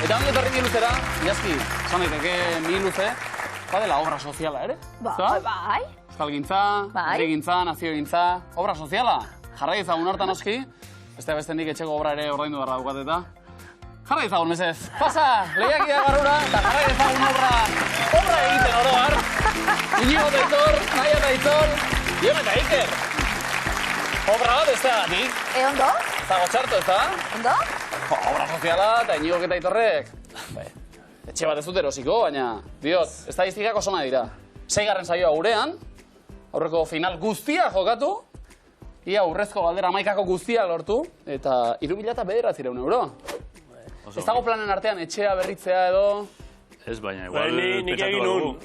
Eta ongi etorri Miluzera, jazki, esan daiteke Miluze, badela obra soziala, ere? Bai. Euskalgintza, herrigintza, nazioegintza, obra soziala. Jarrai ezagun hortan oski, beste nik etxeko obra ere ordaindu barra daukat eta. Jarrai ezagun, mesez. Pasa, lehiakia garrura, eta jarrai ezagun obra egiten oro har. Iñigo eta Aitor, Naia eta Aitor, Jon eta Iker. Obra bat ez da gatik. Ondo? Ez dago txarto, ez da? Ondo? Obra soziala eta Iñigo eta Aitorrek. Etxe bat ez dut erosiko, baina, diot, estadistikak oso nahi dira. 6. saioa gurean, aurreko final guztia jokatu, ia urrezko galdera 11ako guztia lortu, eta 3.900 euro. Ez dago planen artean etxea berritzea edo... Ez, baina igual...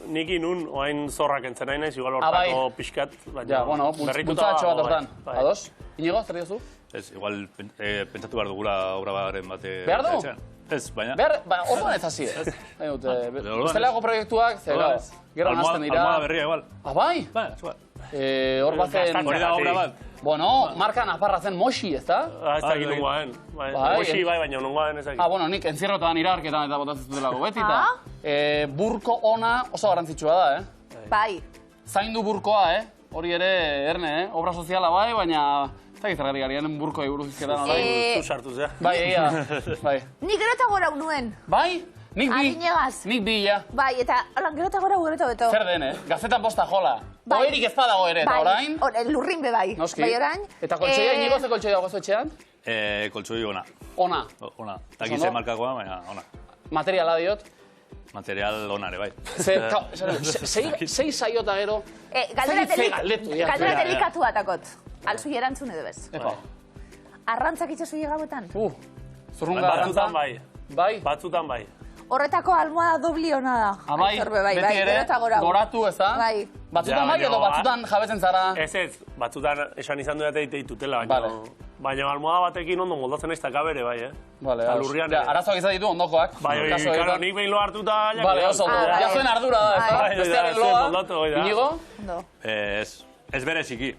Nik inun, oain zorrak entzen nahi naiz, igual hortako pixkat, baina... Ja, bueno, bultzatxo bat hortan. Ados? Iñigo, zer diozu? Ez, igual pentsatu behar dugula obra baren bate... Behar du? Ez, baina... Orduan ez hasi, ez? Bestelago proiektuak, gero nazten dira... Almohada berria, igual. Bai? Bai, igual. Hor bazen... Hori da obra bat. Bueno, markan aparra zen Moxi, ez da? Ez dakit nungoaen. Moxi bai, baina nungoaen ez dakit. Bueno, nik entzierrotan irarketan eta botatzen dutelago beti, eta burko ona oso garantzitsua da, Bai. Zaindu burkoa, hori ere, erne, obra soziala bai, baina... Ez dakit zergatik garianen burkoi buruz izketan, Zu sartuz, ja. Bai, egia, bai. Nik gero eta gora unuen. Bai? Nik bi. Adinegaz. Nik bi, ja. Bai, eta gero eta gora gero beto. Zer den, Gazetan posta jola. Oerik ez badago ere, eta orain? Bai, lurrin be bai. Noski. Bai orain. Eta koltsoia, Iñigo ze koltsoia dago etxean? Koltsoi ona. Ona. Ona. Eta gize markakoa, baina ona. Materiala diot? Material onare, bai. Sei saiota gero... Galdera delikatu batakot. Alzui erantzun edo bez. Epa. Arrantzak itxasu gauetan? Zurrunga arrantza? Bai. Batzutan bai. Horretako almohada dobli hona da. Bai, beti ere, goratu ez da? Bai. Batzutan bai edo batzutan jabetzen zara? Ez, batzutan esan izan duet eitutela, baina almohada batekin ondo moldatzen ez takabere, bai, Alurrian ere. Arazoak izan ditu ondokoak. Bai, nik behin loa hartuta... Bale, oso, jazuen ardura da, ez da? Bestearen loa, Iñigo? Ez bereziki.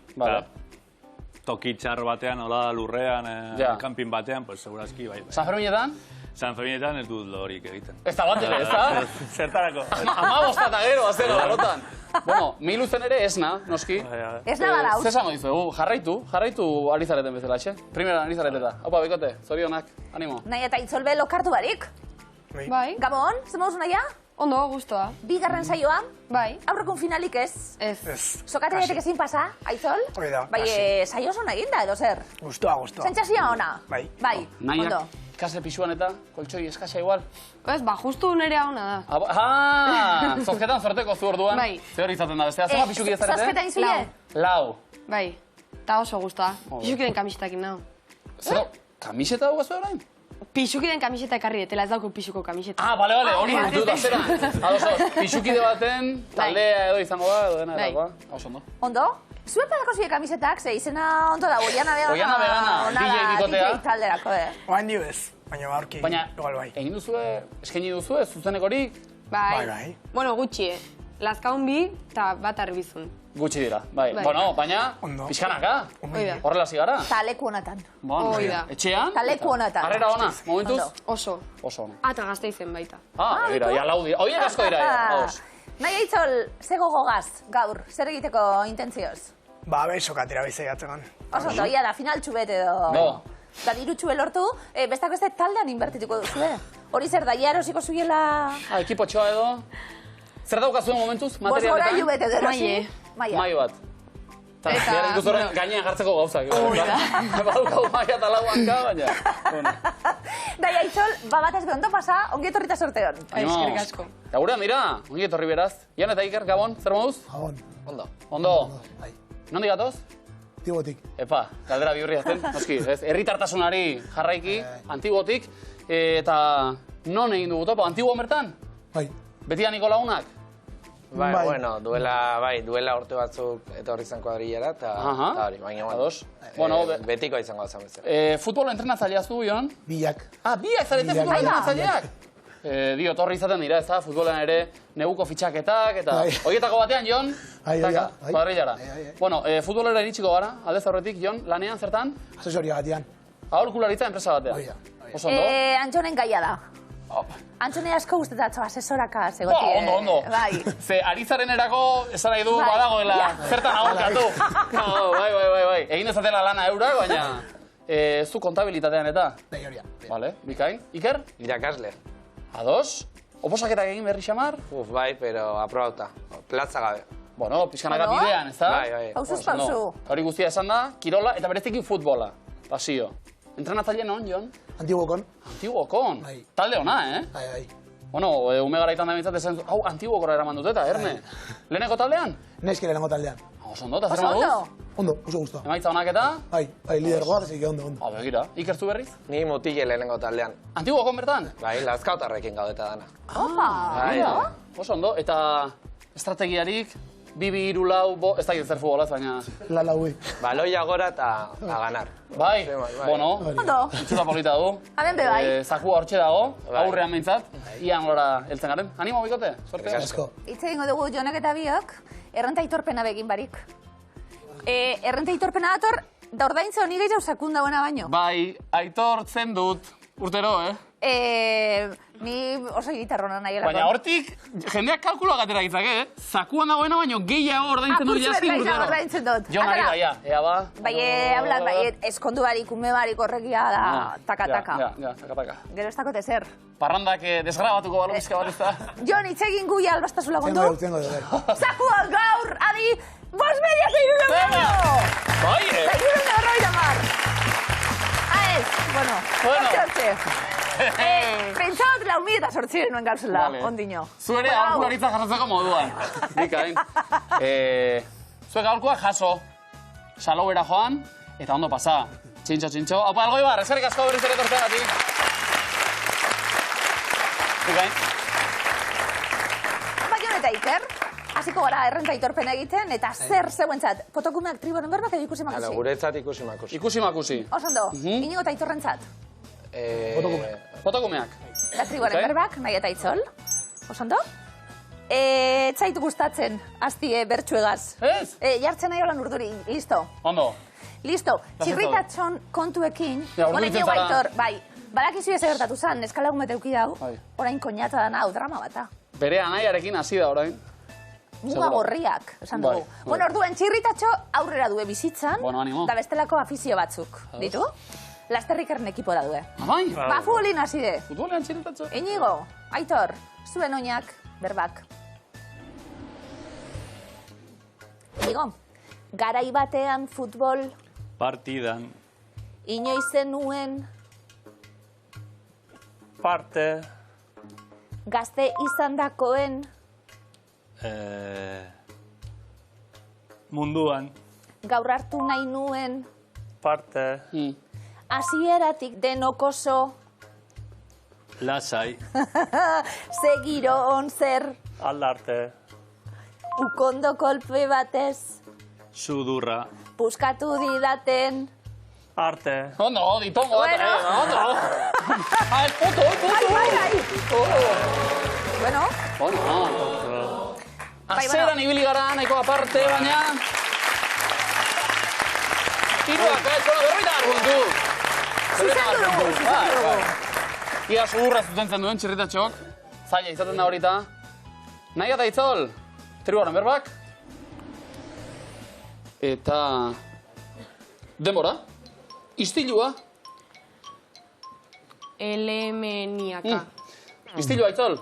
Toki txar batean, hola lurrean, kanpin batean, pues segurazki, bai. San Ferminetan? San Ferminetan ez dut lorik egiten. Ez da bat ere, ez da? Zertarako. 15 eta gero, azero, balotan. Bueno, Miluzen ere esna, noski. Esna badauz. Zer zango dizuegu, jarraitu arizareten bezala, xe? Primera arizarreteta. Opa, bikote, zorionak, animo. Nahi eta itzolbe lokartu barik. Bai. Gabon, zer mauz naia? Ondo, guztua. 2. saioa? Bai. Aurrekun finalik ez? Ez. Sokate datek ezin pasa, Aitzol? Hori da, bai, saio oso nahi da, edo zer? Guztua. Sentsazioa ona? Bai. Ondo. Ikasle pixuan eta koltsoi eskasa igual? Ez, justu nerea ona da. Zozketan zorteko zu orduan? Bai. Ze hori izaten da, bestea, zema pixuki ezarete? Zozketan izule? Lau. Bai. Ta oso guztua. Pixukiden kamisetakin nago. Zer, kamiseta dugu ezbera orain? Pixukiden kamiseta ekarri etela, ez dauko pixuko kamiseta. Bale, hori dut azera. Pixukide baten, taldea edo izango da, edo dena edo, oso ondo. Ondo? Zuen pedako zure kamisetak, ze izena ondo da, Oiana Begana, DJ talderako, Oain dio ez, baina aurki, igual bai. Egin duzue, eskaini duzue, zuzenekorik? Bai. Bueno, gutxi, Lazkaun bi, eta bat arbizun. Gutxi dira, bai. Bueno, baina, pixkanaka, horrela zigara. Ta leku honatan. Etxean? Ta leku honatan. Harrera ona, momentuz? Oso. Oso ona. Eta Gasteizen baita. Dira, ja lau dira. Oiek asko dira, ja. Nahi Aitzol, ze gogogaz, gaur, zer egiteko intentzioz? Sokatera bizaiatzen. Oso, ia da, final txubet edo... Da diru txube lortu, bestako ez taldean inbertituko duzue. Hori zer da, ia erosiko zuela... Ekipo txoa edo... Zer daukazuen momentuz, materialetan? Bosgora jubet edo erosi. Maio bat. Eta gainean gainean jartzeko gauzak. Badukau maia eta lauanka, baina... Dai, Aitzol, batez ondo pasa, ongi etorrita sorteon. Eskerrik asko. Eta gure, mira, ongi etorri beraz. Jan eta Iker, Gabon, zer moduz? Gabon. Ondo. Nondik gatoz? Antibotik. Epa, galdera bihurri azten, noski, herritartasunari jarraiki, Antibotik, eta non egin dugu topo, Antibo bertan? Bai. Beti aniko lagunak? Bai, bueno, duela urte batzuk etorri zen kuadrillara, eta hori, baina betiko izango da zan bezala. Futbolo entrenatzailea zu, Jon? Biak. Biak zarete futbolo entrenatzaileak? Dio, torri izaten dira, ez da, futbolean ere neguko fitxaketak, eta horietako batean, Jon, kuadrillara. Bueno, futbolera iritsiko gara, aldez aurretik, Jon, lanean zertan? Asesoria batean. Aholkularitza enpresa batean. Oso ondo? Antxonen gaia da. Antzune asko guztetatzo asesoraka zegotie. Ondo. Bai. Ze, Arizaren erako, esan nahi du, badagoela, zertan agurkatu. Bai. Egin ezatela lana eurak, baina... Zu kontabilitatean eta? Bai, hori. Vale, bikain. Iker? Irakasle. Ados? Oposaketak egin berri xamar? Bai, pero aprobauta. Platza gabe. Bueno, pixkanaka bidean, ez da? Bai. Pausuz pausu. Hori guztia esan da, kirola eta bereziki futbola. Pasio. Entrenatzaile non, Jon? Antiguokon. Antiguokon? Bai. Talde ona, Bai. Bueno, ume garaitan da bintzat esan, hau Antiguokora eraman dut eta, Erne? Leheneko taldean? Neski lehenengo taldean. Oso ondo, eta zer moduz? Ondo, oso gusto. Emaitza honak eta? Bai, lidergoa, así que ondo. Begira, Ikertu berriz? Ni mutile lehenengo taldean. Antiguokon bertan? Bai, lazkautarrekin gaudeta dana. Opa! Oso ondo, eta estrategiarik, 2-3 lau, ez da zer futbolaz, baina... Laui. Baloia gora eta a ganar. Bai, bueno, Ondo. itxuta polita du. Hemen be bai. Zakua hortxe dago, aurrean behintzat, ian gora heltzen garen. Animo, bikote? Sorte? Asko. Itz egingo dugu Jonek eta biok, errenta aitorpena begin barik. Errenta aitorpena dator, da ordaintza honi gehiago sakun dagoena baino. Bai, aitortzen dut, urtero, Ni oso gitarrona nahi elako. Baina hortik, jendeak kalkuloak atera ditzake, Zakuan dagoena baino gehiago ordaintzen dut jazki urtero. Apurtzu ordaintzen dut. Jon ari daia, ea ba. Bai, hablat, bai, eskondu barik, ume barik horrekia da, taka-taka. Ja, taka-taka. Gero ez dakote zer. Parrandak desgrabatuko balo bizka bat ez da. Jon, itzegin guia albastazula gondu. Tengo. Zakua gaur, adi, 5.000 euro! Bai, Hortxe. Pentsaot 4.000 nuen gauzela, ondino. Zuere aholkularitza jarratzeko moduan. Bikain. Zuek aholkuak jaso. Salobera joan, eta ondo pasa. Txintxo. Haupa, algoi bar, eskerrik asko berriz ere torteagatik. Bikain. Jon eta Iker, hasiko gara errenta aitorpen egiten, eta zer zeuentzat, fotokumeak triboren berbak edo ikusi-makusi? Guretzat ikusi-makusi. Ikusi-makusi. Osondo, inigo eta aitorrentzat? Fotokumeak. Da triboren berbak, nahi eta itzol. Osondo? Etzait gustatzen, aztie bertsuegaz. Ez? Jartzen nahi holan urduri, listo. Ondo. Listo, txirritatxon kontuekin, urduritzen zara. Aitor, bai, badakizu ez egertatu zan, neskalagun beteuki dau, orain koñata dana, hau drama bata. Bere anaiarekin hasi da orain. Muga gorriak, esan dugu. Bueno, orduen, txirritatxo aurrera due bizitzan, da bestelako afizio batzuk, ditu? Lasterrikerren ekipo da due. Bai? Ba, futbolin hasi de. Futbolean txirritatxo? Inigo, Aitor, zuen oinak, berbak. Inigo, garai batean futbol... Partidan. Inoizen nuen... Parte. Gazte izan dakoen... Munduan. Gaur hartu nahi nuen... Parte. Hasieratik denok oso... Lasai. Segiron zer... Aldarte. Ukondo kolpe batez... Sudurra. Puskatu didaten... Arte. Ondo, ditongo bat, ondo. Ai, puto. Bueno. Azeran ibili gara, nahiko aparte, baina... Iruak, berroita arguntu. Zuzendu dugu. Ia sudurra zuzentzen duen txirritatxok. Zaila izaten da horita. Nahi eta itzol, tribuaren berbak. Eta... denbora. Istilua. Elemeniaka. Istilua, itzol.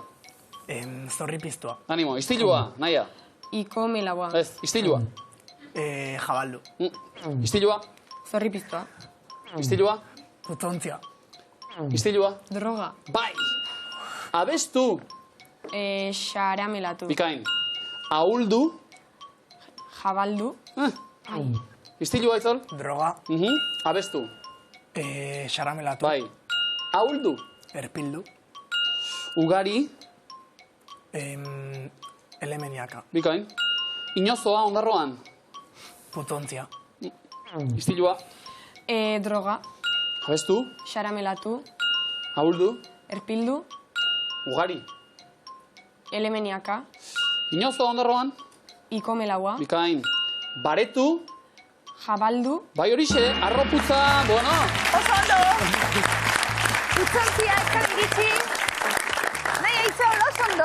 Zorri piztua. Animo, istilua, nahia. Ikomelaua. Ez, istilua. Jabaldu. Istilua. Zorri piztua. Istilua. Putontzia. Istilua. Droga. Bai. Abestu. Xaramelatu. Bikain. Ahuldu. Jabaldu. Istilua, itzol. Droga. Abestu. Xaramelatu. Bai. Ahuldu. Erpildu. Ugari. Elemeniaka. Bikain. Inozoa ondarroan. Putontzia. Istilua. Droga. Abestu. Xaramelatu. Ahuldu. Erpildu. Ugari. Elemeniaka. Inozoa ondarroan. Ikomelaua. Bikain. Baretu. Jabaldu. Bai horixe, arroputza, bueno. Oso ondo. Putzontzia eskan iritsi.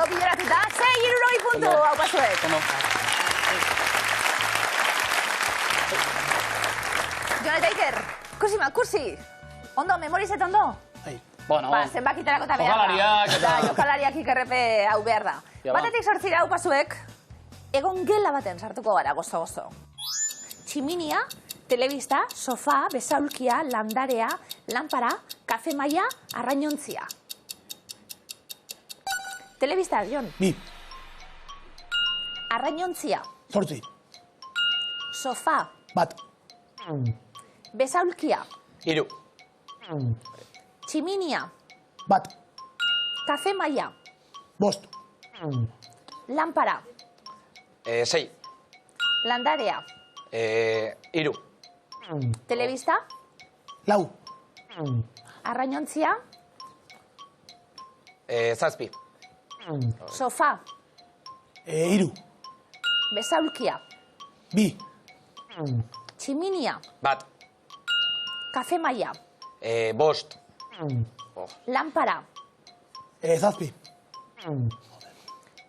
oso bileratuta, 6,60 puntu haupazuek. Jon eta Iker, kursi. Ondo, memorizet ondo? Bueno, zenbakitarako eta behar da. Jokalariak Ikerrepe hau behar da. Batetik 8 haupazuek, egon gela baten sartuko gara, gozo. Tximinia, telebista, sofá, besaulkia, landarea, lanpara, kafe maia, arrainontzia. Telebista, Jon. 2. Arrainontzia. 8. Sofá. 1. Besaulkia. 3. Tximinia. 1. Kafe maia. 5. Lanpara. 6. Landarea. 3. Telebista. 4. Arrainontzia. 7. Sofá. 3. Besaulkia. 2. Tximinia. 1. Kafe maia. 5. Lanpara. 7.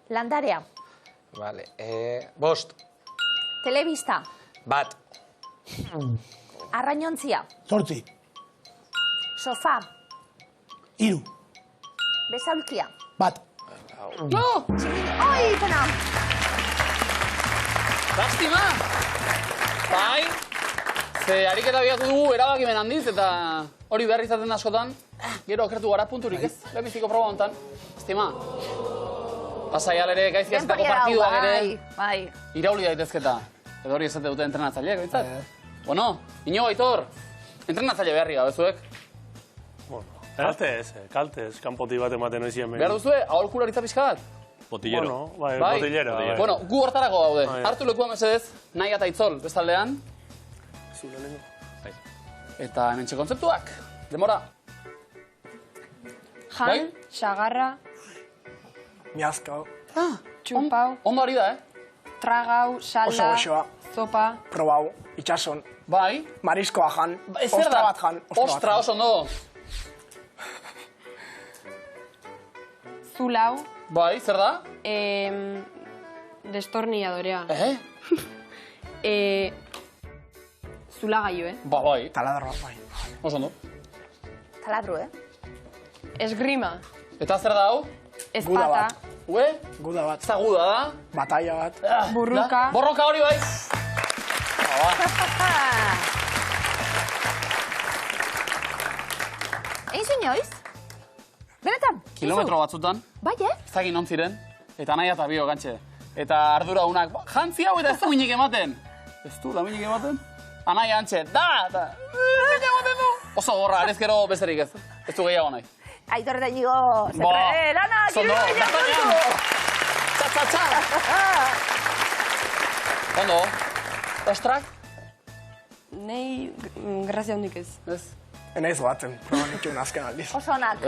Landarea. Vale. 5. Telebista. 1. Arrainontzia. 8. Sofá. 3. Besaulkia. 1. Oi, pena! Lastima! Bai, ze ariketa biatu dugu erabakimen handiz, eta hori behar izaten da askotan, gero okertu gara punturik ez, lehenbiziko proba honetan. Lastima. Pasai alere gaizkiazitako partiduak ere, irauli daitezketa. Edo hori esate dute entrenatzaileak, bintzat? Bueno, Iñigo Aitor, entrenatzaile beharri gabezuek. Kaltez, kanpoti bat ematen oizien behin. Behar duzue, aholkularitza pixka bat? Botillero. Botillero. Bueno, gu hortarako gaude. Hartu lekua mesedez, nahi eta itzol, bestaldean. Eta hementxe kontzeptuak. Demora. Jan, sagarra, Miazkau. txupau, Ondo hori da, tragau, salda, Oso. zopa, Probau. Itxason. Bai. Mariskoa jan. Ez zer Ostra da? bat jan. Ostra, oso ondo. zulau, Bai, zer da? destornilladorea. Zulagailu, Ba, bai. Taladroa, bai. Oso ondo. Taladro, Esgrima, Eta zer da hau? ezpata, bat. Ue? Guda bat. Ez da guda da? Bataia bat. burruka, Borroka hori bai. Egin zu inoiz? Benetan? Kilometro batzutan, Bai, ez dakit non ziren, eta nahi eta bio gantxe. Eta ardura unak, jantzi hau eta ez du minik ematen. Ez du, da minik ematen? Anai antxe, da, eta minik ematen du. Oso gorra, arez gero bezerik ez. Ez du gehiago nahi. Aitor eta Iñigo, lana, Zondo, txa. Ondo, ostrak? nei grazia hondik ez. Ez. Enaiz batzen, proban itxun azken aldiz. Oso onak.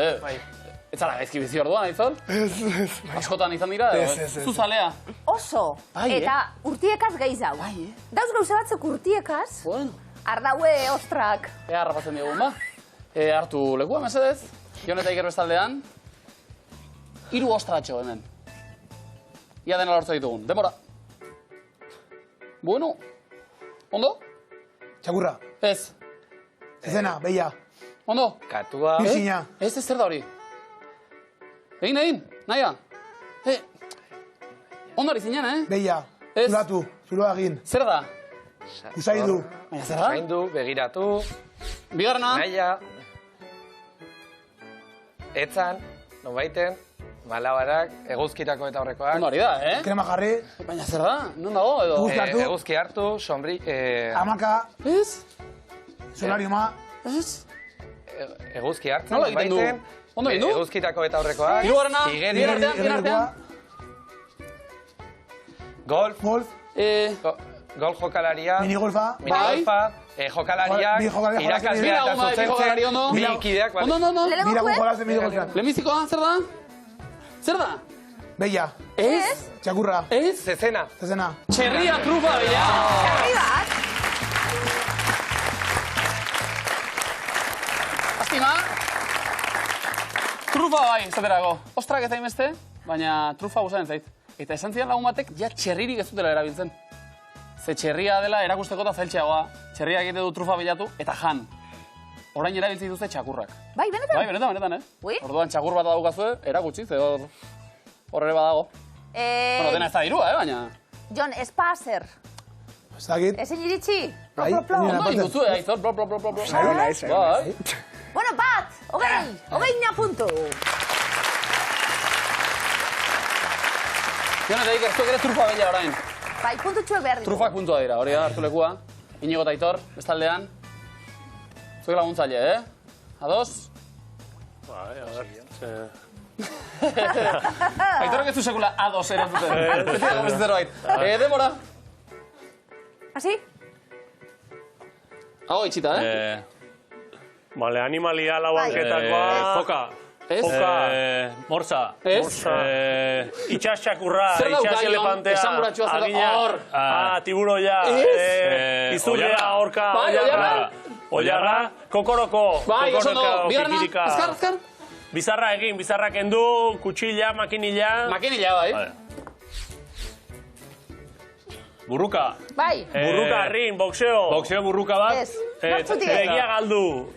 Ez zara gaizki bizi orduan, Aizol? Ez. Askotan izan dira, Ez. zuzalea. Oso. Eta urtiekaz gehiago. Dauz gauza batzuk urtiekaz, Bueno, ardaue ostrak. ea harrapatzen diogun, ba? Hartu lekua, mesedez. Jon eta Iker bestaldean. 3 ostratxo hemen. Ia dena lortza ditugun. Demora. Bueno. Ondo? Txakurra. Ez. Zezena, beia. Ondo? Katua. Pisina. Ez zer da hori. Egin, naia. Ondo hori zinen, Beia. Ez. Zulatu. Zulua egin. Zer da? Usaidu. Baina zer da? Zaindu, begiratu, Bigarrena? naia. Etzan, nonbaiten, malabarak, eguzkitako eta horrekoak. Ondo hori da, Krema jarri. Baina zer da? Non dago edo? Guzti hartu. Eguzki hartu, sombri... Amaka. Ez? Solariuma. Ez? Eguzki hartzen, Nola egiten du? nonbaiten, Ondo egin du? eguzkitako eta horrekoak. Hirugarrena, igeri, bien artean. golf, Golf. golf jokalaria, Minigolfa. minigolfa, jokalariak, Bi jokalariak irakasbea eta jolasten dira. zuzentzen, Bi ondo. bi kideak, bale. Ondo. Mira jokalazen minigolfean. Lehenbizikoa, zer da? Zer da? Beia. Ez? Txakurra. Ez? Zezena. Zezena. Txerria trufa, bila. Herri bat. Lastima. Trufa bai, zaterako. Ostrak eta imeste? baina trufa guzaren zait. Eta esan zidan lagun batek, ja txerririk ez dutela erabiltzen. Ze txerria dela erakusteko eta zailtxeagoa. Txerria egite du trufa bilatu eta jan. Orain erabiltzen dituzte txakurrak. Bai, benetan? Bai, benetan, Ui? Orduan txakur bat daukazue, erakutsi, ze hor ere badago. Bueno, dena ez da dirua, baina... Jon, espazer. Ez dakit. Ezin iritsi? Bai, Ondo dituzue, Aitor, Bai. Bueno, bat, hogei puntu. Jon, eta Iker, zuek ere trufa bila orain. Bai, puntutxuek behar ditu. Trufak puntua dira, hori da, hartu lekua. Inigo eta Aitor, bestaldean. Zuek laguntzaile, Ados? Bai, a ver. Aitorrek ez du sekula ados erantzuten. Ez dago beste zerbait. Demora. Hasi? Hago itxita, Bale, animalia lauanketakoa. Foka. Ez? Foka. Morsa. Ez? Itxasxakurra, Zer dauka, itxas Jon? elefantea. Esanguratxua zer dauka. Agina. Hor. Tiburoia. Izulea, orka, Bai, oiarra. Oiarra, kokoroko. Bai, oso no. Kokoroko, Bigarna, kikirika. azkar. Bizarra egin, bizarra kendu, kutxilla, makinilla. Makinila, bai. Burruka. Bai. Burruka, rin, boxeo. Boxeo burruka bat. Ez. Nortzutik ez. Begia galdu.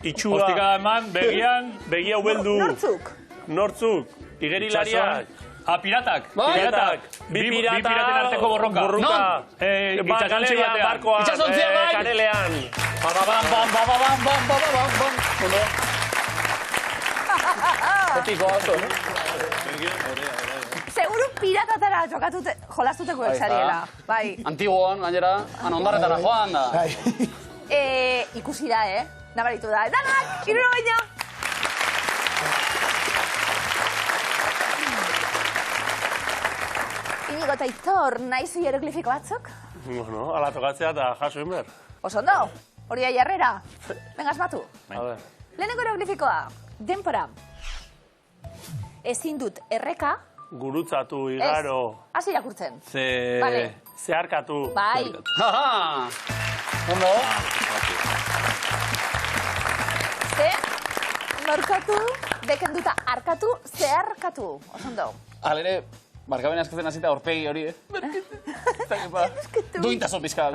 Itxua. Ostika eman, Begia ubeldu. Nortzuk. Igerilariak. Piratak. Bai. Piratak. Bi piraten arteko borroka. Burruka. Itxasontzi batean. Barkoan. Itxasontzia, bai. Karelean. Ondo. Epiko, oso. Seguru piratatara jolastuteko exariela. Bai. Antiguon, gainera, ondarretara joan da. Ikusi da, Nabaritu da. Danak, iruro baino. Inigo eta Aitor, nahi zu hieroglifiko batzuk? Bueno, ala tokatzea eta jaso inber. Oso ondo, hori da jarrera. Venga, asmatu. A ver. Lehenengo hieroglifikoa, denpora. Ezin dut erreka. Gurutzatu, igaro. Hasi irakurtzen. Vale. Zeharkatu. Bai. Haha! Ondo. Norkatu, dekenduta arkatu, zeharkatu. Oso ondo. Alere, barkabena eskatzen hasita horpegi hori, Duintasun pizka,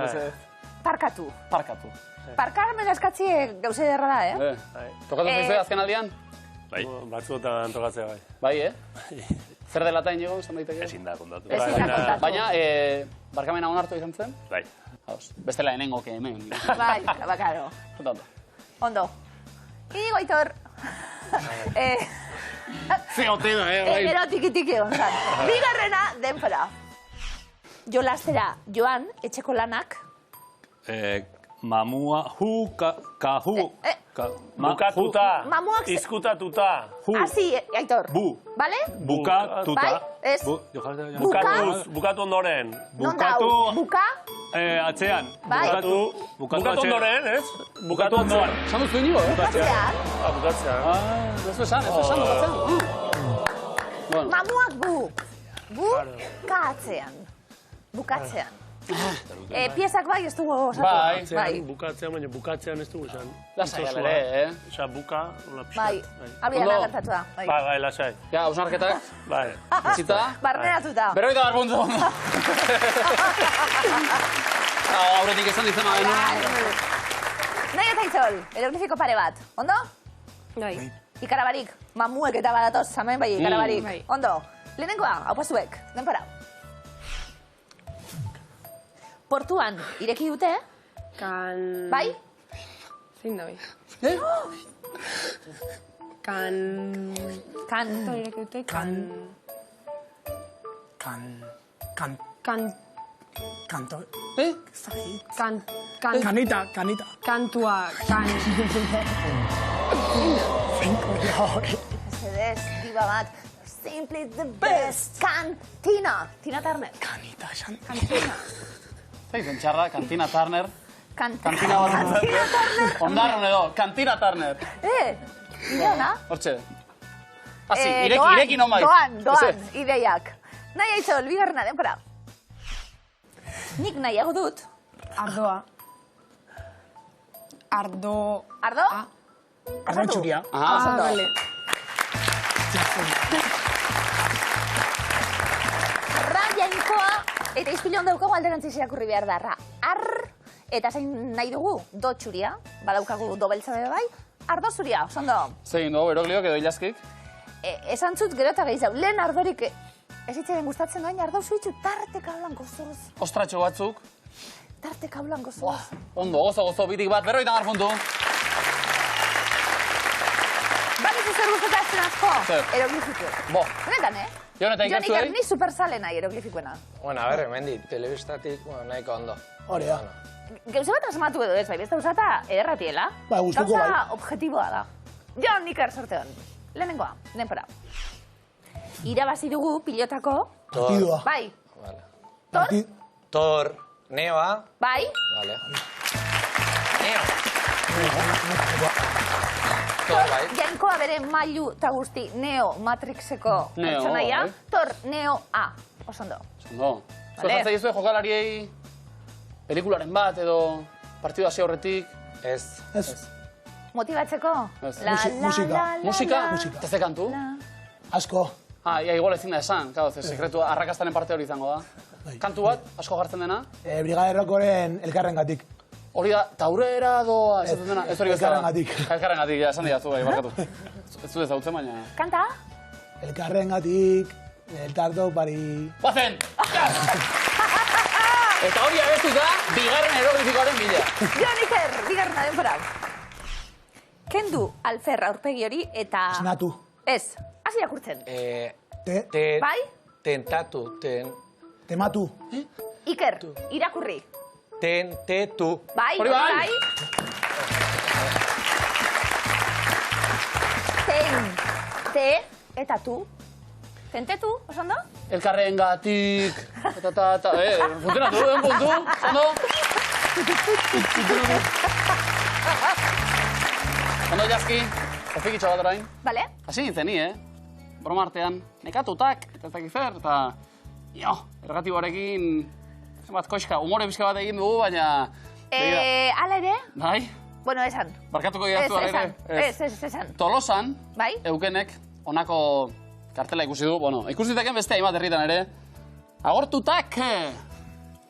Parkatu. Parkatu. Parkarmen eskatzi gauze derra da, Tokatu zaizue azken aldian? Bai. Batzuetan tokatzea bai. Bai, Zer dela ta inigo, esan daiteke? Ezin da kontatu. Baina, barkamena onartu izan zen? Bai. Bestela enengoke hemen. Bai, bakaro. Ondo. Inigo Aitor. Zeote da, Gero tiki-tiki egon zan. Bigarrena, denpora. Jolastera joan, etxeko lanak. Mamua, kahu. Bukatuta. Mamuak... Izkutatuta. Hasi, Aitor. Bu. Bale? Bukatuta. Bai, ez. Bukatu ondoren. Non dau? Buka? Atzean. Bai. Bukatu ondoren, ez? Bukatu ondoren. Esan duzu inigo, Bukatzean. Bukatzean. Ez esan, bukatzean. Mamuak bu. Bukatzean. Bukatzean. Piezak bai ez dugu osatu. Bai. Bukatzean, baina bukatzean ez dugu esan. Lasai galere, Osa, buka, hola pixat. Bai, abiana gertatu da. Bai, lasai. Ja, ausnarketak. Bai. Zita. Barneratuta. Berroita barbuntu. Aurretik esan dizena benu. Nahi eta Aitzol, eroglifiko pare bat. Ondo? Bai. Ikarabarik, mamuek eta badatoz, zamen bai, ikarabarik. Bai. Ondo, lehenengoa, hau pasuek, denpora. Portuan, ireki dute, bai? Zein da bai? Kan... Ireki dute, Kanto. Kantua, Mercedes, diba bat, simply the best. Kantina. Tina Turner. Kanita, esan. Kantina. Zaizen txarra, Kantina Turner. Kantina Turner. Ondarron edo, Kantina Turner. Idea ona? Hortxe. Asi, ireki nomaiz. Doan, ideiak. Nahi Aitzol, bigarrena, denpora. Nik nahiago dut. Ardoa. Ardo? Ardo txuria. Oso ondo. Vale. Jainkoa, eta izpilean daukagu alderantziz irakurri behar darra. Eta zein nahi dugu, do txuria, badaukagu do beltza bebe bai, ardo zuria, osondo. Zein dugu, erogliok edo ilazkik? Esan zut gero eta gehiago, lehen ardorik ez itxeren gustatzen doain, ardo zuitzu tarteka blanko zuz. Ostratxo batzuk. Tarteka blanko zuz. Ondo, gozo, bitik bat, 50 puntu. Bakizu zer guztetatzen asko, Zer? eroglifikuek. Bo. Benetan, Jon eta ikertzuei? Ni supersale nahi eroglifikuena. Bueno, a ver, hemendi, telebistatik, nahiko ondo. Hori da. Gauza bat asmatu edo ez, bai, beste usata ederratiela. Bai, gustuko bai. Gauza objektiboa da. Jon Iker sorteon. Lehenengoa, denpora. Irabazi dugu pilotako. Partidua. Bai. Vale. Tor, Neoa. Bai. Vale. Neo. Tor, bai. Jainkoa bere mailu eta guzti Neo Matrixeko pertsonaia. bai. Tor, Neo, A. Osondo. Ondo. Zue jartzea dizue jokalariei pelikularen bat edo partidu hasi aurretik? Ez. Motibatzeko? Ez. Musika. Musika? Eta ze kantu? Asko. Ia, igual ezin da esan, claro, ze sekretua arrakastaren parte hori izango da. Kantu bat, asko jartzen dena? Brigade Rockoren elkarrengatik. Hori da, taurera doa, ez dena, ez hori bezala. Elkarrengatik. Elkarrengatik, ja, esan diatzu, bai, barkatu. Ez du ezautzen, baina... Kanta? Elkarrengatik, el tardo pari... Guazen! Eta hori abestuta, bigarren eroglifikoaren bila. Jon Iker, bigarrena denpora. Kendu alfer aurpegi hori eta... Esnatu. Ez, hasi irakurtzen. Bai? Tentatu, Tematu. Iker, irakurri. Tentetu. Bai, Hori bai. bai. Te eta tu. Tentetu, osondo? Elkarren gatik, funtzionatu, puntu, ondo? Ondo, Jaski, ofik bat orain. Bale? Hasi nintzen ni, Broma artean, nekatutak, eta ez dakit zer, eta... Jo, ergatiboarekin... Zenbat koxka, umore bizka bat egin dugu, baina... Ala ere? Bai? Bueno, esan. Barkatuko didaztu ala ere? Esan. Tolosan, Bai? Eukenek, honako kartela ikusi du, bueno, ikusi diteken beste hainbat herritan ere. Agortutak!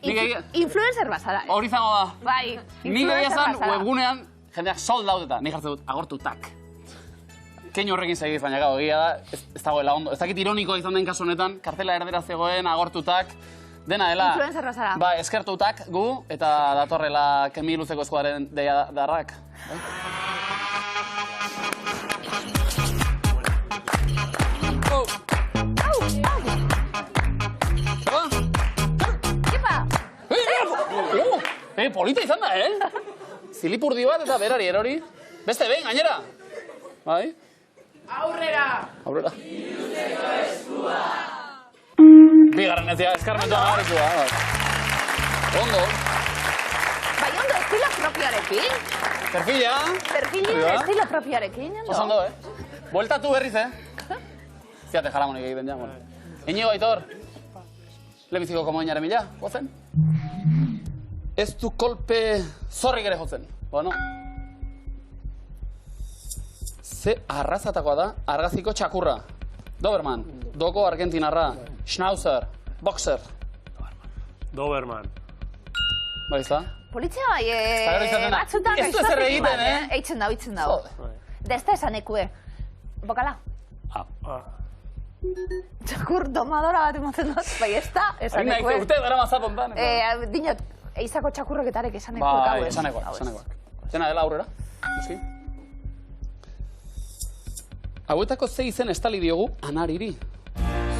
Influencer bazara. Hori izango da. Bai, Nik egia influencer zan, bazara. webgunean, jendeak sold out eta nik hartzen dut, agortutak. Keinu horrekin segiz, baina gau, egia da, ez dagoela ondo. Ez dakit ironikoa izan den kasu honetan, kartela erdera zegoen, agortutak, dena dela... Influencer bazara. Ba, eskertutak gu, eta datorrela Kemi Luzeko eskuaren deia darrak. Polita izan da, Zilipurdi bat eta berari erori. Beste behin, gainera. Bai? Aurrera! Aurrera. Bigarren ez dira, eskarmentua nabarikua. Ondo. Bai, ondo, estilo propioarekin. Perfila. Perfila, estilo propioarekin. Ondo, Bueltatu berriz, Ziate jaramonik egiten ja, bueno. Iñigo Aitor. Lebiziko komoinaren mila, gozen? Ez du kolpe zorrik ere jotzen. Bueno. Ze arrazatakoa da, argaziko txakurra. Doberman, doko argentinarra, schnauzer, boxer. Doberman. Bai, izta? Politzia bai, batzutan ez du ezer egiten, Eitzen dago. Da ez da esanekue. Bokala? Txakur domadora bat emoten dut, bai ez da esanekue. Urte dara mazapontan. Dinot, eizako txakurroketarek esaneko Bai, gau ez. esanekoak. Zena dela aurrera, eski? Hauetako ze izen estali diogu anariri.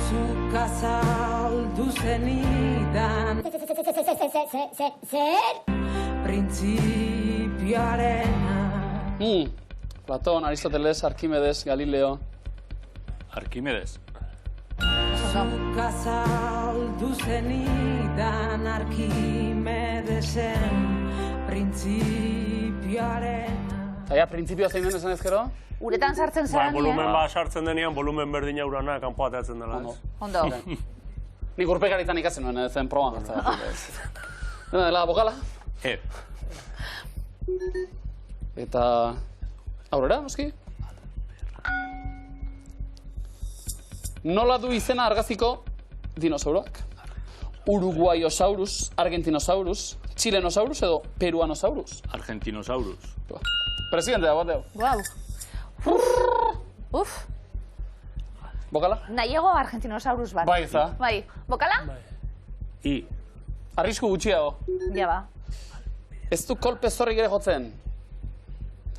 Zuka saldu zenidan zer? Printzipioarena Platón, Aristoteles, Arkimedes, Galileo. Arkimedes. Zuka saldu zenidan Arkimedesen printzipioarena. Eta ja, printzipioa zein den esan ezkero? Uretan sartzen Ba, zara volumen bat sartzen denean, volumen berdina urana kanpo ateatzen dela. Ondo. Nik urpekaritan ikasen nuen, zen proban jartzea. Dena dela, bokala. Eta... aurrera, noski? Nola du izena argaziko dinosauroak? Uruguayosaurus, Argentinosaurus, Chilenosaurus edo Peruanosaurus? Argentinosaurus. Presidentea, bateo. Guau. Uf. Bokala? Nahiago Argentinosaurus bat. Bai, za. Bai. Bokala? I. Arrisku gutxiago. Ja ba. Ez du kolpe zorrik ere jotzen.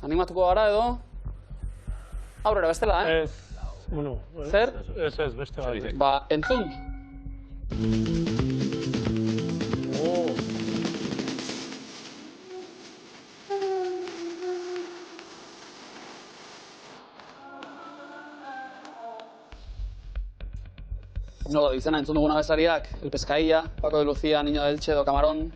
Animatuko gara edo? Aurrera, bestela, Ez, bueno... Zer? Ez, beste bat. Ba, entzun. Nola, izena entzun dugun abestariak, El Pescailla, Paco de Lucía, Niño de Elche edo Camarón.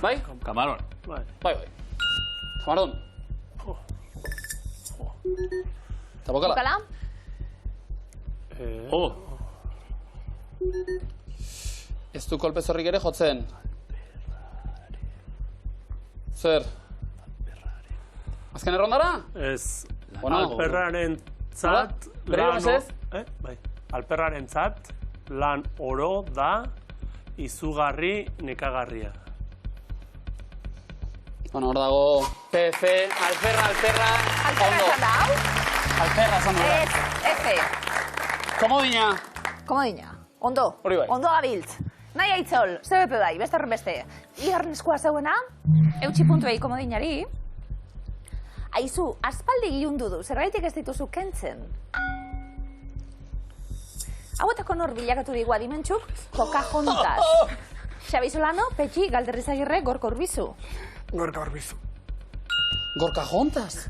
Bai? Camarón. Bai. Camarón. Eta bokala? Bokala? Ez du kolpe zorrik ere jotzen. Zer? Azken errondara? Ez, Bueno. alperraren zat... Berriro mesez? Bai. Alperraren zat, lan oro da, izugarri nekagarria. Bueno, hor dago... PF, alperra... Alperra esan da, hau? Alperra esan da. Ez, F. Komodina. Komodina. Ondo. Hori bai. Ondo gabiltz. Nahi aitzol, zebepe bai, beste horren beste. Igarren eskua zeuena, eutxi puntuei komodinari. Aizu, aspaldi gilundu du, zerbaitik ez dituzu kentzen. Hauetako nor bilakatu digua dimentsuk, Pocahontas. Xabi Solano, Petxi, Galderrizagirre, Gorka Urbizu. Gorka Urbizu. Gorka Jontas.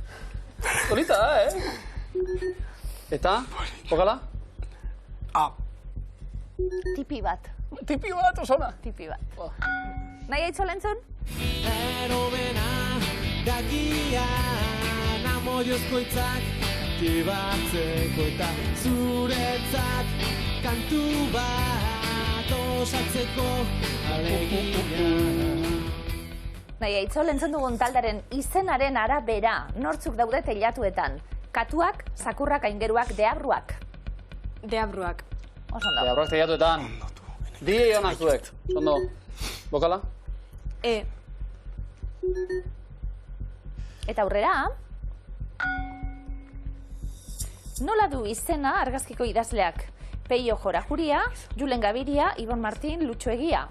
Polita da, Eta, bokala? A. Tipi bat. Tipi bat, osona. Tipi bat. Nahi aitzol entzun? Erobena dakian amodioskoitzak tibatzeko eta zuretzat kantu bat osatzeko alegia. Nahi aitzol entzun dugun taldaren izenaren arabera nortzuk daude teilatuetan. Katuak, zakurrak, aingeruak, deabruak. Deabruak. Osondo. Deabruak teilatuetan. Die honak zuek. Ondo. Bokala? E. Eta aurrera, nola du izena argazkiko idazleak? Peio Jorajuria, Julen Gabiria, Ibon Martin, Lutxo Egia.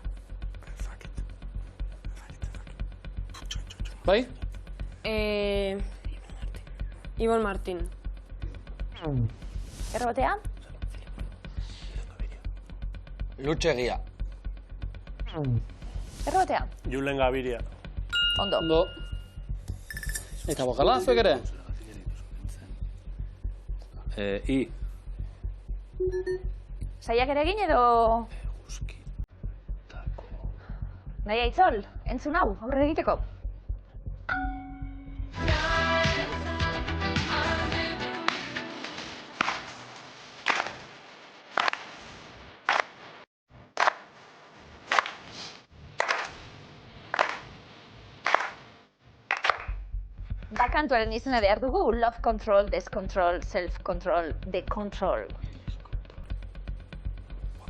Bai? Ibon Martin. Errobotea? Lutxegia. Errobotea? Julen Gabiria. Ondo. Ondo. Eta bokala, zuek ere? I. Saiak ere egin edo... Nahi aitzol, entzun hau, aurre egiteko. Kantuaren izena behar dugu, love control, descontrol, self-control, decontrol.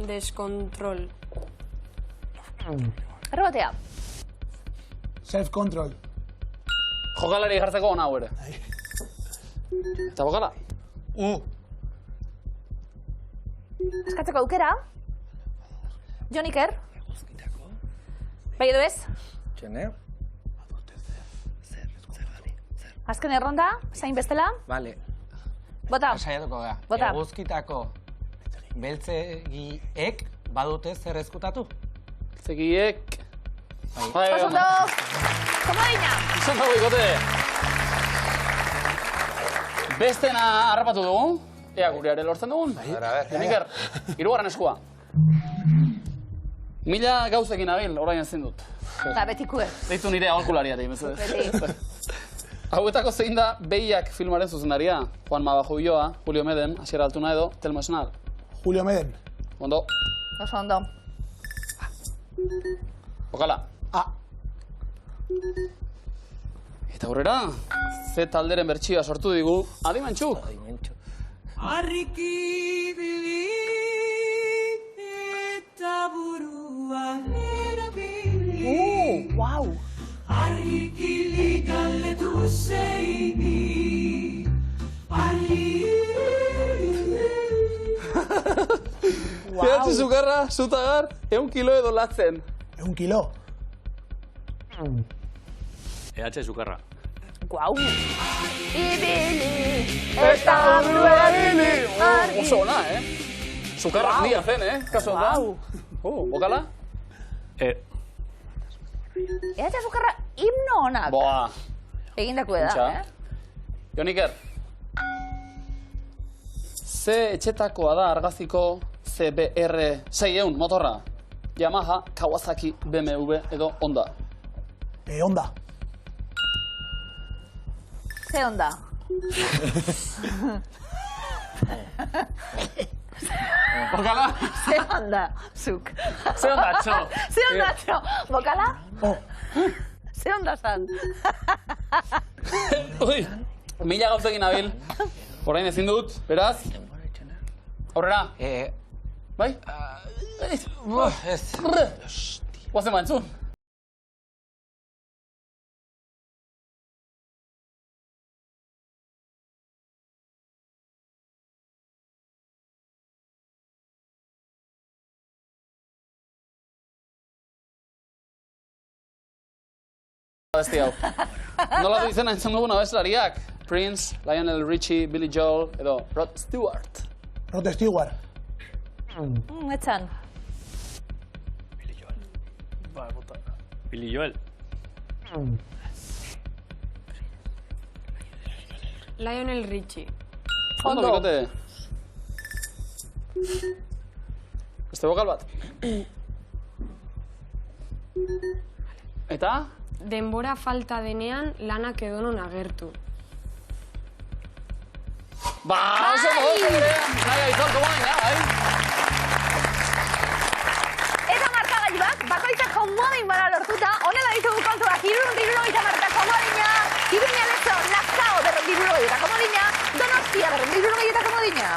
Descontrol. Errobotea. Self-control. Jokalari jartzeko ona hau ere. Eta bokala? Eskatzeko aukera. Jon Iker. Bai edo ez? Txene? Azken erronda, zain bestela. Vale. Bota. Saiatuko da. Bota. Eguzkitako beltzegiek badute zer ezkutatu? Beltzegiek... Bai, Osondo! Komodina! Izan dago ikote! Bestena harrapatu dugu. Ea gureare lortzen dugun. Jon Iker, hirugarren eskua. 1000 gauzekin nabil, orain ezin dut. Eta betikue. Deitu nire aholkulariari, mesedez. Beti. Hauetako zein da Behiak filmaren zuzendaria? Juan Mabajo Ulloa, Julio Meden, Asier Altuna edo Telmo Esnal. Julio Meden. Ondo. Oso ondo. Bokala. A. Eta aurrera, ze talderen bertsioa sortu digu, Adimentxuk. Arrikibili eta burua erabili. Wow! Arrikili galdetu zeini. Zehatzi sukarra, zutagar, 100 kilo edo latzen. 1 kilo. EH sukarra. Guau! Ibili Eta burua ibili! Oso ona, Sukarra handia zen, kasu honetan. Bokala? Eta sukarra himno honak. Boa. Egindako da, Joniker. Ze etxetakoa da argaziko CBR 600 motorra? Yamaha, Kawasaki, BMW edo Honda. Honda. Ze onda? Bokala? Ze onda, zuk. Ze onda, txo. Ze onda, txo. Bokala? Ze onda zan. Ui, mila gauzekin nabil. Orain ezin dut, beraz. Aurrera. Bai? Ez. Guazen bantzun. Abesti hau. Nola du izena entzun dugun abeslariak? Prince, Lionel Richie, Billy Joel edo Rod Stewart. Rod Stewart. Etzan. Billy Joel. Lionel Richie. Ondo, bikote. Beste bokal bat. Eta? Denbora falta denean lanak edonon agertu. Ba, oso modu, nahi aitzolko baina, bai? Eta markagailu bat, bakoitzak komodin bara lortuta, honela ditugu kontuak, 370 marka komodina, Iruña Lezo, Lazkao, 270 komodina, Donostia, 270 komodina.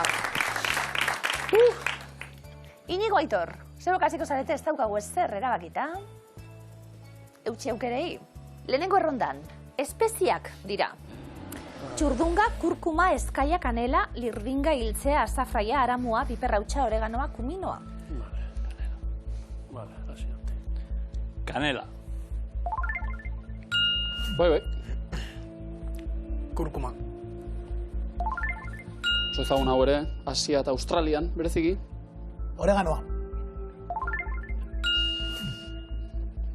Inigo Aitor, zer okaziko zarete ez daukagu ezer erabakita? Eutxe aukerei, lehenengo errondan, espeziak dira. Txurdunga, kurkuma, eskaia, kanela, lirdinga, hiltzea, azafraia, aramua, piperrautxa, oreganoa, kuminoa. Vale, asiante. Kanela. Bai. Kurkuma. Oso ezagun hau ere, Asia eta Australian, bereziki. Oreganoa.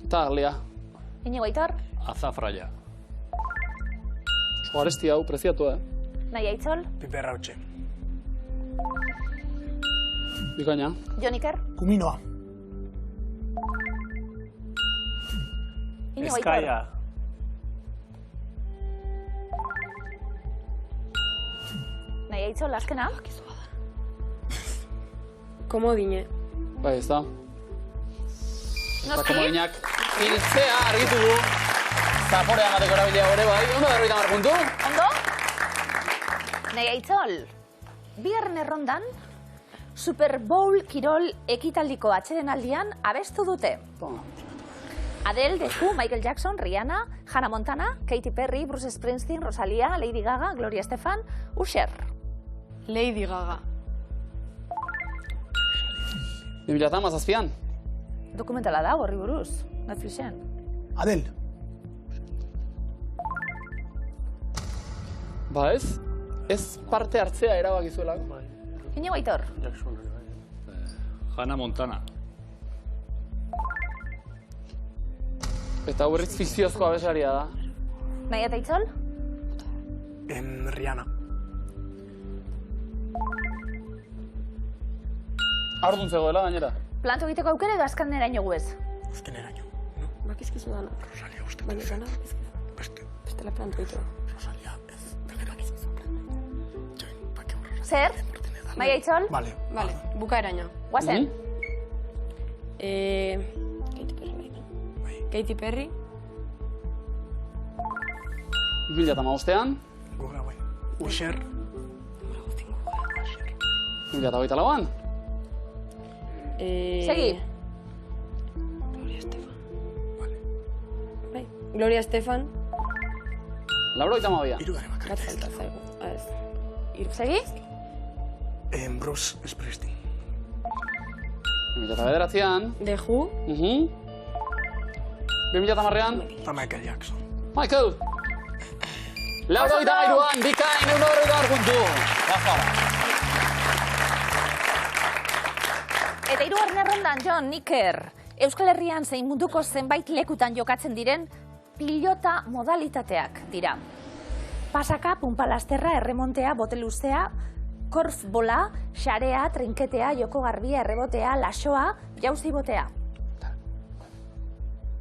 Eta arlea. Inigo Aitor, Azafraia. Oso garesti hau, preziatu, nahi aitzol, Piperrautxe. Bikaina. Joniker, Kuminoa. Inigo Aitor, Eskaia. nahi aitzol, azkena, Komodine. Bai, ez da. Eta noski, komodinak hiltzea argitu du. Zaporea emateko erabilia gore, bai. Ondo 50 puntu. ondo? Nahi aitzol, bigarren errondan, Super Bowl kirol ekitaldiko atsedenaldian abestu dute. Adele, The Who, Michael Jackson, Rihanna, Hannah Montana, Katy Perry, Bruce Springsteen, Rosalía, Lady Gaga, Gloria Estefan, Usher. Lady Gaga. 2017an. Dokumentala da, horri buruz, Netflixen. Adele. Ba ez? Ez parte hartzea erabakizuelako. Inigo Aitor, Jackson hori bai. Hannah Montana. Eta berriz fikziozko abeslaria da. nahi eta aitzol, Rihanna. Ardun zegoela, gainera. planto egiteko aukere edo azkan eraino guez. Uzteneraino. Bakizkizu dana. Rosalia uste. Baina dana, Beste. bestela planto ditu. Rosalia ez. Zer? Nahi aitzol, Vale. Vale, bukaeraino. guazen. Katy Perry. Katy Perry. 2015an. Uxer. 2024an. Segi. Gloria Estefan. Lauro eta mabia. Bat falta zaigu. Segi. Bruce Springsteen. 2009an. The Who. 2010an. Eta Michael Jackson. Michael! Lauro eta gairuan, bikain €1 puntu. Eta hirugarren errondan, Jon, Niker. Euskal Herrian zein munduko zenbait lekutan jokatzen diren pilota modalitateak dira. Pasaka, punpalasterra, erremontea, bote luzea, korfbola, xarea, trinketea, joko garbia, errebotea, lasoa, jauzi botea.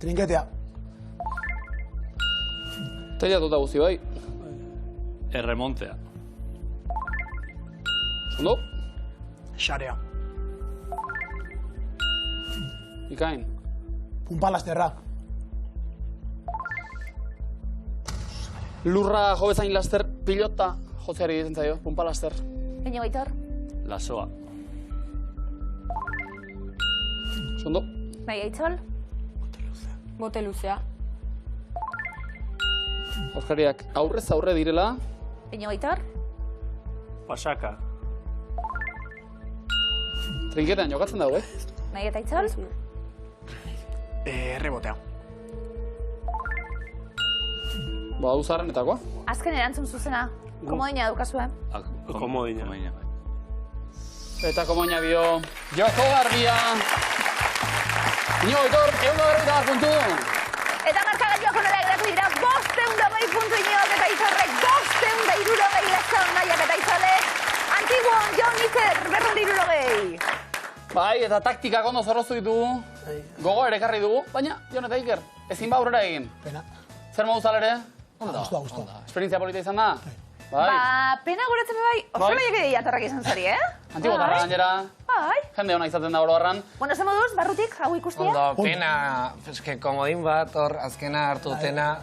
Trinketea. Teiatuta guzti bai. Erremontea. Ondo? Xarea. Ikain. Punpalasterra. Lurra jo bezain laster pilota jozeari egiten zaio, punpalaster. Eño Aitor. Lasoa. Ondo? Nahi Aitzol. Bote luzea. Oskariak aurrez aurre direla. Eño Aitor. Pasaka. Trinketean jokatzen dago, Nahi eta Aitzol. Errebotea. Ba, hau zaharrenetakoa. Azken erantzun zuzena. Komodina daukazue. Komodina. Eta komoina bio. Joko garbia. Iñigo Aitor, €1 puntu. Eta markagailuak onela geratu dira, 520 puntu Iñigok eta Aitorrek, 560 Laskaon Naiak eta Aitzolek. Antiguon, Jon Niker, 260. Bai, eta taktikak ondo zorroztu ditugu. Gogo ere ekarri dugu, baina, Jon eta Iker, ezin ba aurrera egin. Pena. Zer modu ere? Gustu. Esperientzia polita izan da? Bai. Ba, pena guretzen bai, oso lehiak atorrak izan zari, Antigo tarra gainera. Bai. Jende hona izaten da oro harran. Bueno, zer moduz, barrutik, hau ikustia? Ondo, pena, eske komodin bat, hor azkena hartu dutena,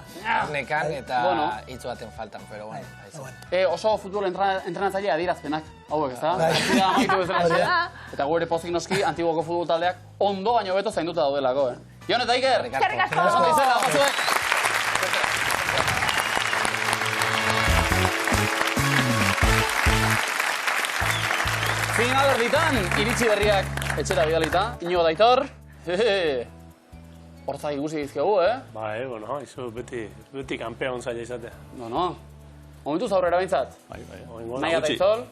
nekan eta hitzu baten faltan, pero bueno. Oso futbol entrenatzailea adirazpenak, hauek, ez da? Partida amaitu bezala, eta gu ere pozik noski, antiguoko futbol taldeak ondo baino beto zainduta daudelako, Jon eta Iker! Eskerrik asko! Ondo izela, batzuek! Finalerditan, iritsi berriak etxera bidalita, Iñigo eta Aitor. Hortzak ikusi dizkegu, Bai, bueno, izu beti kanpeon zaila izatea. No. Momentuz aurrera bintzat. Bai. Nahi eta Aitzol.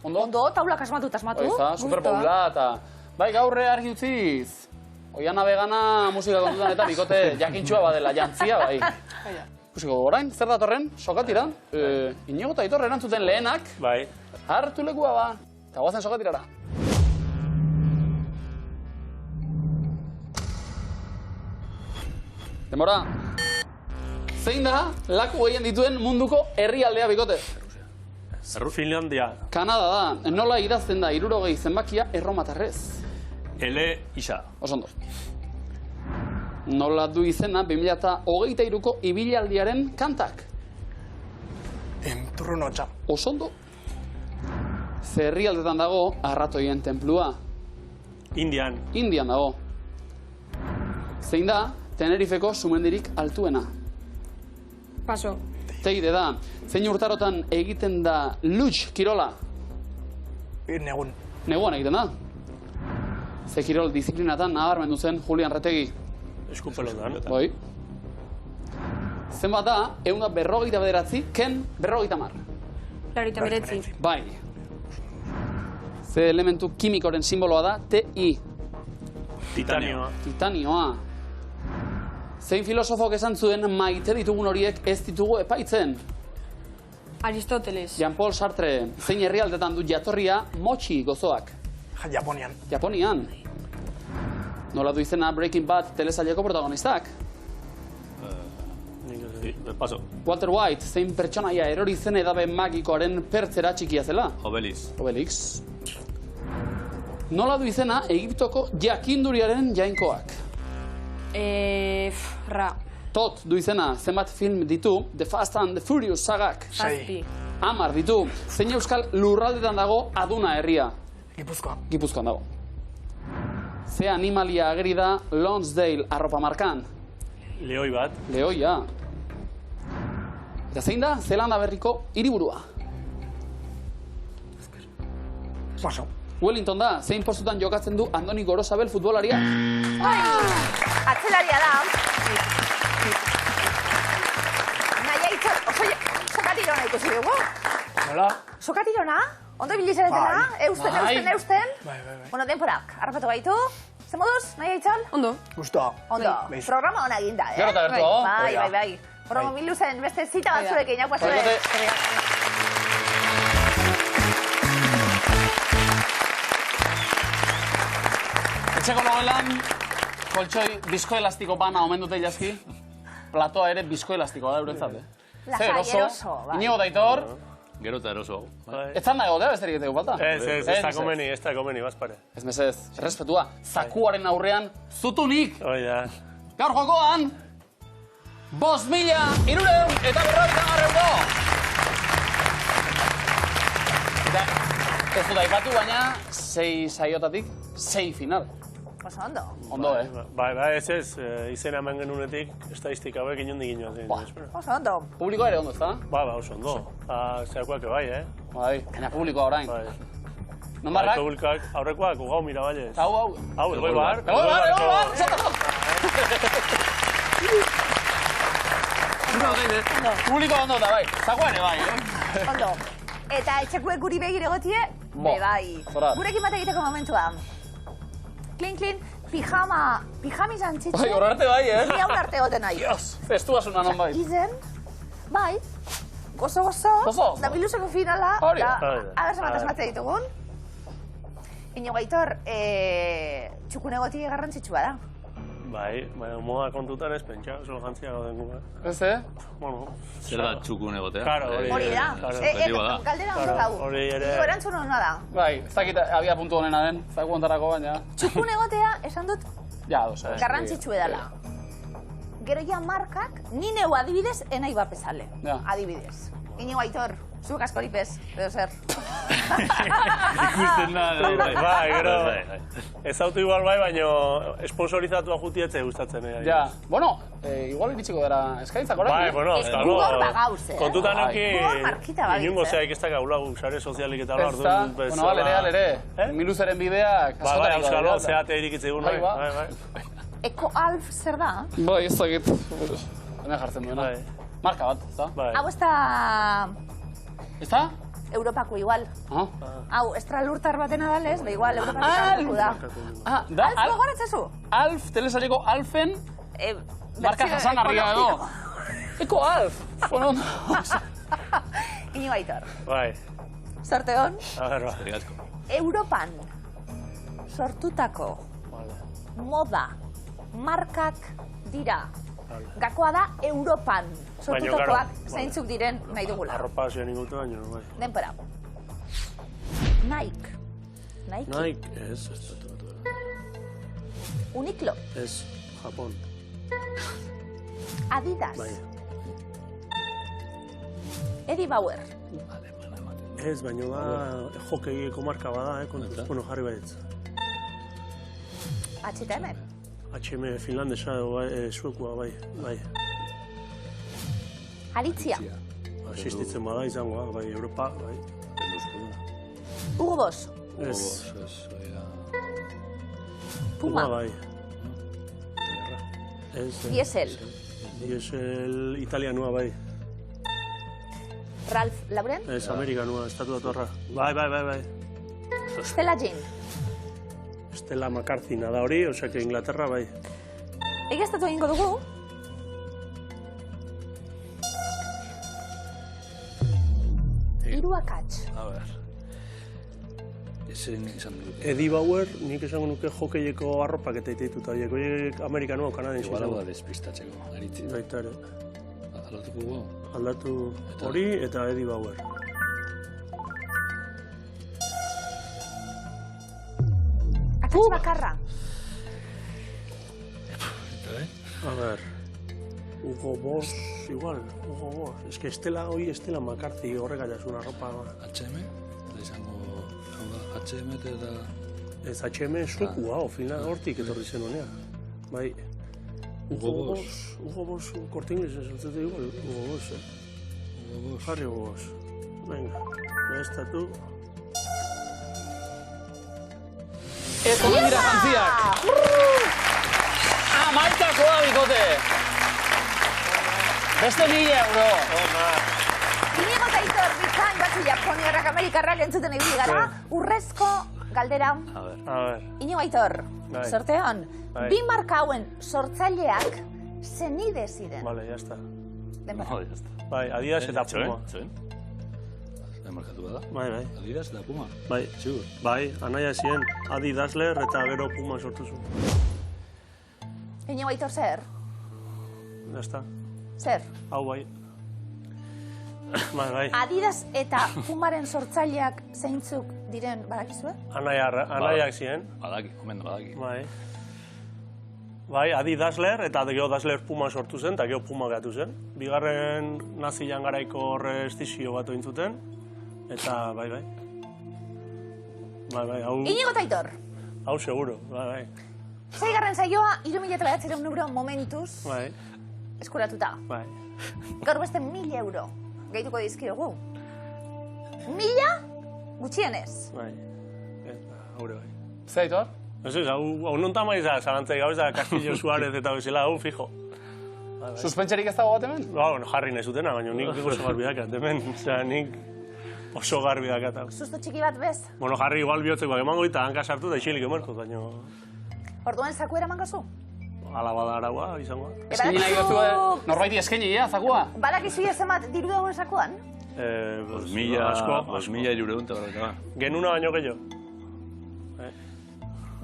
Ondo? Ondo, taulak asmatu. Oiza, superpopula eta... Bai, gaurre argi utziz. Oiana vegana musika kontutan eta bikote jakintxua badela, jantzia, bai. Ikusiko orain, zer datorren, sokatira. Iñigo eta Aitor erantzuten lehenak. Bai. Hartu lekua ba. Eta guazen sokatirara. Demora. Zein da, laku gehien dituen munduko herrialdea bikote? Finlandia. Kanada da. Nola idazten da 60 zenbakia erromatarrez? Isa. Osondo. Nola du izena 2023ko ibilaldiaren kantak? Turrunotxa. Osondo. Ze herrialdetan dago arratoien tenplua? Indian. Indian dago. Zein da Tenerifeko sumendirik altuena? Paso. Teide da. Zein urtarotan egiten da luge kirola? Negun. Neguan egiten da. Ze kirol disiplinatan nabarmendu zen Julian Retegi? Eskupelotan. Bai. Zenbat da, 159, ken 50. 89. Bai. Ze elementu kimikoren simboloa da, Ti. Titanioa. Titanioa. Zein filosofok esan zuen maite ditugun horiek ez ditugu epaitzen? Aristoteles. Jean-Paul Sartre. Zein herrialdetan du jatorria motxi gozoak? Japonian. Japonian. Nola du izena Breaking Bad telesaileko protagonistak? Paso. Walter White, zein pertsonaia erori zen edabe magikoaren pertzera txikia zela? Obelix. Nola du izena Egiptoko jakinduriaren jainkoak? Ra. Tot du izena, zenbat film ditu The Fast and the Furious sagak? 6. 10 ditu. Zein euskal lurraldetan dago Aduna herria? Gipuzkoa. Gipuzkoan dago. Ze animalia ageri da Lonsdale arropa markan? Lehoi bat. Lehoia. Eta zein da Zelanda berriko hiriburua? Paso. Wellington da, zein postutan jokatzen du Andoni Gorosabel futbolaria? Atzelaria da. Naia itzal, sokatirona ikusi dugu. Nola? Sokatirona? Ondo bilizaretena? Eusten? Bai. Bueno, denporak, harrapatu gaitu. Zer moduz, naia itzal? Ondo. Gustoa. Ondo. Beizu. Programa hona eginda, Gero eta bertu, Bai. Horro mobilu zen, beste zita batzuekin, jau pasue. Etxeko logelan, koltsoi bizkoelastiko bana omen dute jazki. Platoa ere bizkoelastikoa da eurentzat, Lasai, eroso, bai. Inigo Daitor, Gero eta eroso. ez zan da egotea besterik egiteko falta? Ez da komeni, bazpare. Ez mesez, errespetua, zakuaren aurrean zutunik. Hoi da. Gaur jokoan, 5.300 eta 50 euro. Eta ez dut aipatu, baina 6 saiotatik 6 final. Oso ondo. Ondo, Bai, ez, izena eman genunetik, estadistika hauek inondik inoan. Oso ondo. Publikoa ere ondo, ez da? Ba, oso ondo. Zerakoak bai, Bai, gaina publikoa orain. Bai. Non barrak? Publikoak, aurrekoak, ugau miraballes. Hau. Hau, egoi bar. Publikoa ondo da, bai. Zakoa ere bai, Ondo. Eta etxekuek guri begire gotie? Bai. Gurekin bat egiteko momentua. Klin, pijamizan txitxe. Bai, horarte bai, Ni haun arte goten nahi. Festu basuna non bai. Izen, bai, gozo, da biluseko finala, da, abertzen bat asmatzea ditugun. Inigo Aitor, txukune goti garrantzitsua da. Bai, baina moda kontutan ez pentsa, oso jantzia gauden guga. Ez, Bueno. Zer da txukun egotea? Claro, hori da. Galdera ondo dago. Hori ere. Inigo erantzun hona da. Bai, ez dakit abia puntu honena den, zaku ontarako baina. Txukune egotea, esan dut, Ja, dos, garrantzitsu edala. Gero ja markak, ni neu adibidez, enai bapesale. Adibidez. Inigo Aitor, zuk askoripez, edo zer. Ikusten da. Bai, gero. Ez auto igual bai, baina esponsorizatua jutietzea gustatzen. Ja, bueno, igual iritsiko gara eskaintzak orain. Bai, bueno, Gugor bagauz, kontutan euki, Gugor markita bagitz, inungo zeak ez dakau lau sare sozialik eta lar. Ez da, bueno, alere. Miluzeren bideak. Bai, euskalo, zeate irikitze egun, bai. Eko Alf zer da? Bai, ez dakit. Hemen jartzen duena. Marka bat, ez da? Hau ez da... Ez da? Europako igual. Hau, estralurtar batena dalez, da igual, Europako da. Da, Alf gogoratzezu? Alf, telesareko Alfen, marka jasangarria edo. Eko Alf! Bueno, Inigo Aitor. Bai. Sorte hon. A ver, ba. Europan sortutako moda markak dira. Gakoa da Europan sortutakoak zeintzuk diren nahi dugula. Arropa zian ingutu baino, bai. Denpora. Nike. Nike, ez. Uniqlo. Ez, Japon. Adidas. Bai. Eddie Bauer. Ez, baino da, jokeiko marka bada, kontuz, bueno, jarri baitz. H&M. H&M finlandesa, suekua, bai. Alitzia. Asistitzen bada izango, bai, Europa, bai. Hugo Boss. Ez. Puma. Bai. Diesel. Diesel italianoa, bai. Ralph Lauren. Ez, amerikanoa, estatu datorra. Bai. Stella Jean. Stella McCarthy da hori, osea que Inglaterra, bai. Egaztatu egingo dugu. Hiru akats. A ver. Ezen izan dut. Eddie Bauer, nik esango nuke jokeieko arropak eta iteituta horiek. Horiek amerikanoa, kanadensi. Igual hau da despistatzeko, aritzi. Baita ere. Aldatuko gu? Aldatu hori eta Eddie Bauer. Akats bakarra. A ver. Hugo Boss, igual, Hugo Boss. Ez que Estela McCarthy horrek aiazuna ropa. H&M? Eta izango, H&M eta... Ez, H&M zuku, hau, fina hortik etorri zen honea. Bai, Hugo Boss, Corte Inglés, ez dut igual, Hugo Boss, Hugo Boss. Jarri Hugo Boss. Venga, estatu. Ez omen dira jantziak. Amaitakoa bikote. Beste 1.000 euro. Inigo eta Aitor, bizan batzu japoniarrak amerikarrak entzuten ibili gara, urrezko galdera. A ver. Inigo Aitor, sorteon, bi marka hauen sortzaileak zenide ziren. Vale, ya está. No, ya está. Bai, Adidas eta Puma. Txoen? Markatu bada? Bai. Adidas eta Puma? Bai, Zigur? Bai, anaia zien Adidasler eta gero Puma sortu zuen. Inigo Aitor, zer? Ya está. Zer? Hau bai. Bai. Adidas eta Pumaren sortzaileak zeintzuk diren badakizue? Anaiak zien. Badaki, omen badaki. Bai, Adidasler eta gero Dasler Puma sortu zen, eta gero Puma gatu zen. Bigarren nazian garaiko horre estizio bat ointzuten, eta bai. Bai, hau... Inigo eta Aitor. Hau seguro, bai. Seigarren saioa, 3.900 euro momentuz Bai. eskuratuta. Bai. Gaur beste 1.000 euro gehituko dizkiogu. 1.000 gutxienez. Bai. Haure bai. Zer, Aitor? Ez, hau nontan maiza, zalantzai gau ez da Castillo Suárez eta bezala, hau fijo. Suspentsarik ez dago bat hemen? Bueno, jarri nezutena, baina nik oso garbi dakat, hemen. Osea, nik oso garbi dakat. Susto txiki bat bez? Bueno, jarri igual bihotzekoak emango eta hanka sartu da isilik emarko, baina... Orduan zaku eraman gazu? Ala bada araua, izango. Eskaini nahi gozu, norbaiti eskaini, zakua? Badakizu iezemat diru dagoen zakuan? 5.000 €. Genuna baino gehiago.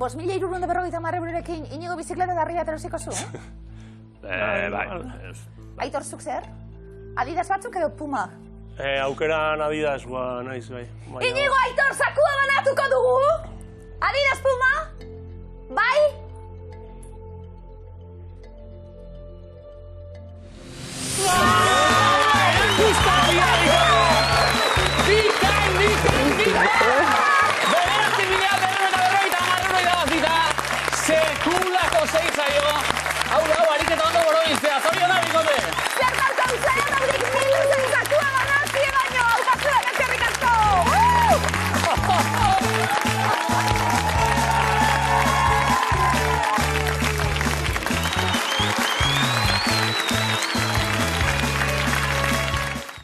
5.350 eurorekin inigo bizikleta darri bat erosiko zu? Bai. Aitor, zuk zer? Adidas batzuk edo Puma? Aukeran Adidas, naiz, bai. Inigo Aitor, zakua banatuko dugu! Adidas Puma? Bai?